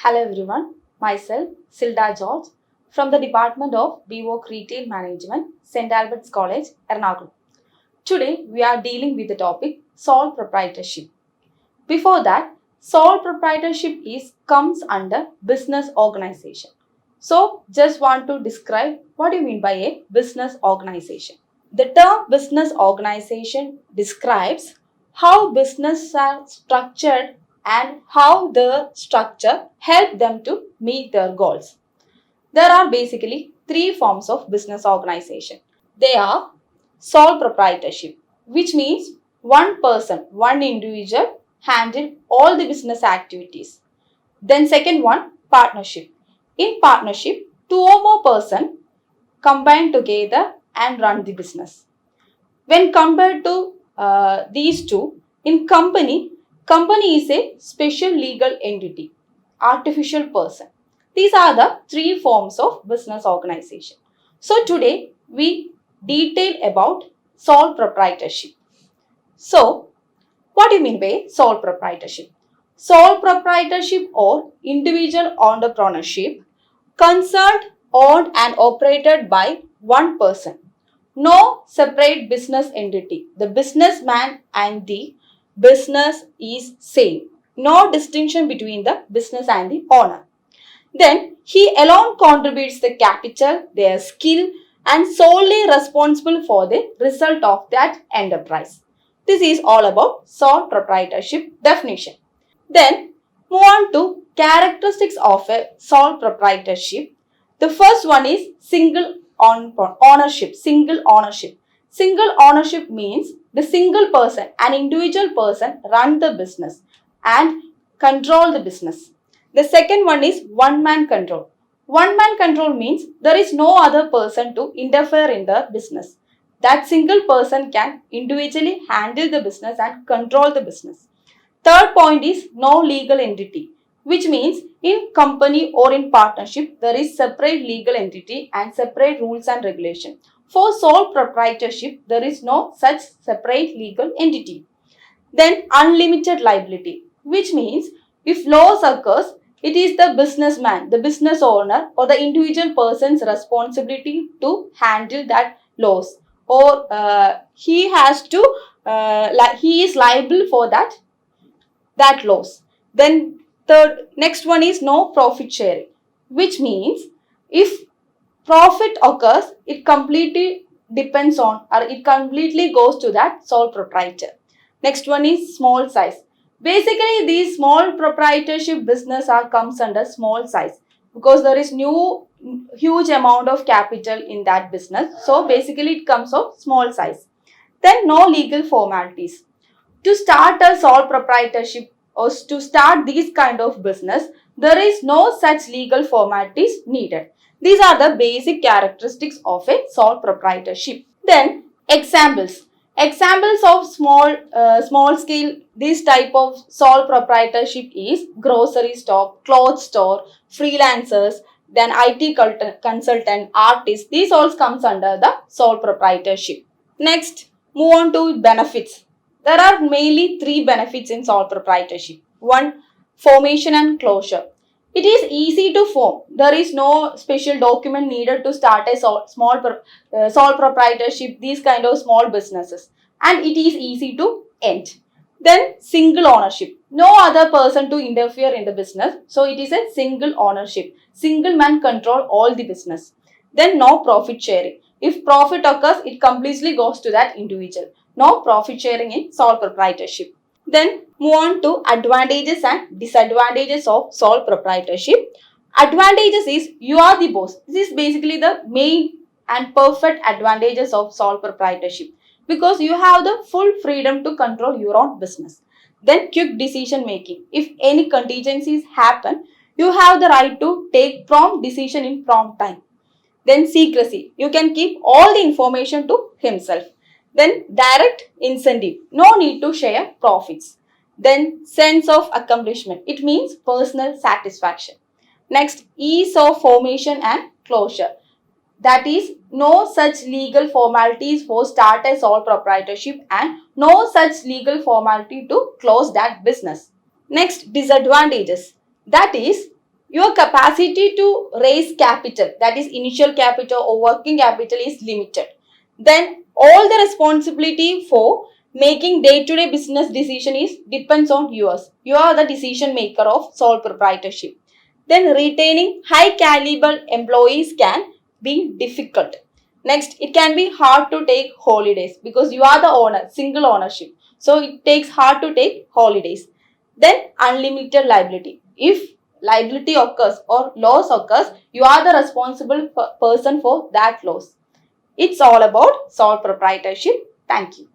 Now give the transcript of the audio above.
Hello everyone, myself Silda George from the Department of BVoc Retail Management, St. Albert's College, Ernakulam. Today we are dealing with the topic sole proprietorship. Before that, sole proprietorship comes under business organization. So just want to describe what do you mean by a business organization. The term business organization describes how businesses are structured and how the structure help them to meet their goals. There are basically three forms of business organization. They are sole proprietorship, which means one person, one individual handle all the business activities. Then second one, partnership. In partnership, two or more person combine together and run the business. When compared to these two, in company is a special legal entity, artificial person. These are the three forms of business organization. So today we detail about sole proprietorship. So what do you mean by sole proprietorship? Sole proprietorship or individual entrepreneurship concerned, owned and operated by one person. No separate business entity. The businessman and the business is same. No distinction between the business and the owner. Then he alone contributes the capital, their skill and solely responsible for the result of that enterprise. This is all about sole proprietorship definition. Then move on to characteristics of a sole proprietorship. The first one is single ownership. Single ownership. Single ownership means the single person, an individual person run the business and control the business. The second one is one man control. One man control means there is no other person to interfere in the business. That single person can individually handle the business and control the business. Third point is no legal entity, which means in company or in partnership, there is separate legal entity and separate rules and regulation. For sole proprietorship, there is no such separate legal entity. Then unlimited liability, which means if loss occurs, it is the businessman, the business owner or the individual person's responsibility to handle that loss, or he is liable for that loss. Then next one is no profit sharing, which means if profit occurs, it completely depends on or it completely goes to that sole proprietor. Next one is small size. Basically, these small proprietorship business comes under small size because there is huge amount of capital in that business. So basically, it comes of small size. Then no legal formalities. To start a sole proprietorship or to start this kind of business, there is no such legal formalities needed. These are the basic characteristics of a sole proprietorship. Then examples. Examples of small scale this type of sole proprietorship is grocery store, clothes store, freelancers, then IT consultant, artist. These all comes under the sole proprietorship. Next, move on to benefits. There are mainly three benefits in sole proprietorship. One, formation and closure. It is easy to form. There is no special document needed to start a sole proprietorship, these kind of small businesses. And it is easy to end. Then single ownership. No other person to interfere in the business. So it is a single ownership. Single man control all the business. Then no profit sharing. If profit occurs, it completely goes to that individual. No profit sharing in sole proprietorship. Then move on to advantages and disadvantages of sole proprietorship. Advantages is you are the boss. This is basically the main and perfect advantages of sole proprietorship because you have the full freedom to control your own business. Then quick decision making. If any contingencies happen, you have the right to take prompt decision in prompt time. Then secrecy. You can keep all the information to himself. Then direct incentive. No need to share profits. Then sense of accomplishment. It means personal satisfaction. Next, ease of formation and closure. That is, no such legal formalities for start a sole proprietorship and no such legal formality to close that business. Next, disadvantages. That is, Your capacity to raise capital, that is initial capital or working capital, is limited. Then all the responsibility for making day-to-day business decision is depends on yours. You are the decision maker of sole proprietorship. Then retaining high caliber employees can be difficult. Next, it can be hard to take holidays because you are the owner, single ownership. So it takes hard to take holidays. Then unlimited liability. If liability occurs or loss occurs, you are the responsible person for that loss. It's all about sole proprietorship. Thank you.